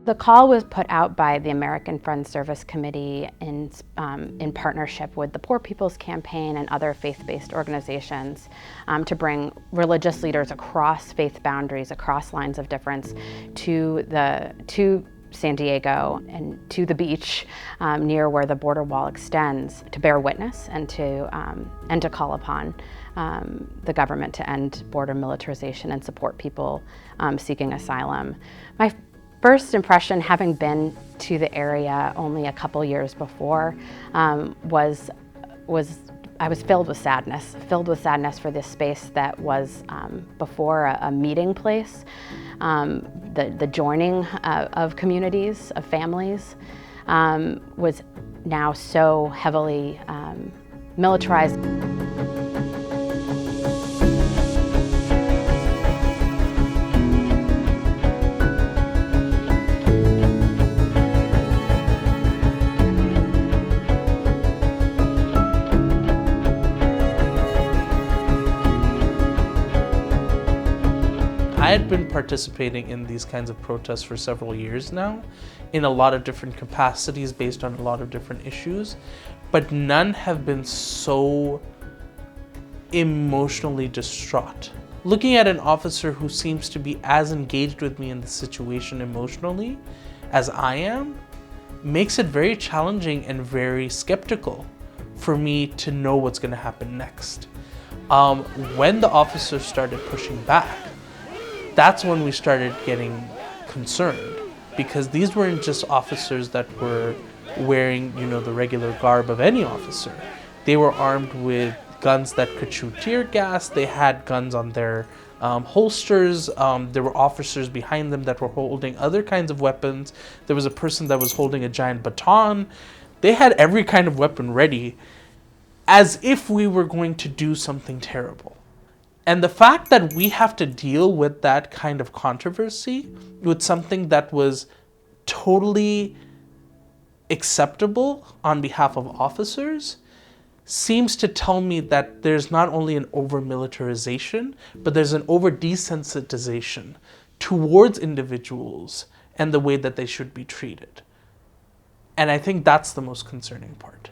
The call was put out by the American Friends Service Committee in partnership with the Poor People's Campaign and other faith-based organizations to bring religious leaders across faith boundaries, across lines of difference to San Diego and to the beach near where the border wall extends to bear witness and to call upon the government to end border militarization and support people seeking asylum. My first impression, having been to the area only a couple years before, was I was filled with sadness for this space that was before a meeting place, the joining of communities, of families, was now so heavily militarized. I had been participating in these kinds of protests for several years now, in a lot of different capacities based on a lot of different issues, but none have been so emotionally distraught. Looking at an officer who seems to be as engaged with me in the situation emotionally as I am, makes it very challenging and very skeptical for me to know what's going to happen next. When the officers started pushing back, that's when we started getting concerned, because these weren't just officers that were wearing, the regular garb of any officer. They were armed with guns that could shoot tear gas. They had guns on their holsters. There were officers behind them that were holding other kinds of weapons. There was a person that was holding a giant baton. They had every kind of weapon ready, as if we were going to do something terrible. And the fact that we have to deal with that kind of controversy, with something that was totally acceptable on behalf of officers, seems to tell me that there's not only an over-militarization, but there's an over-desensitization towards individuals and the way that they should be treated. And I think that's the most concerning part.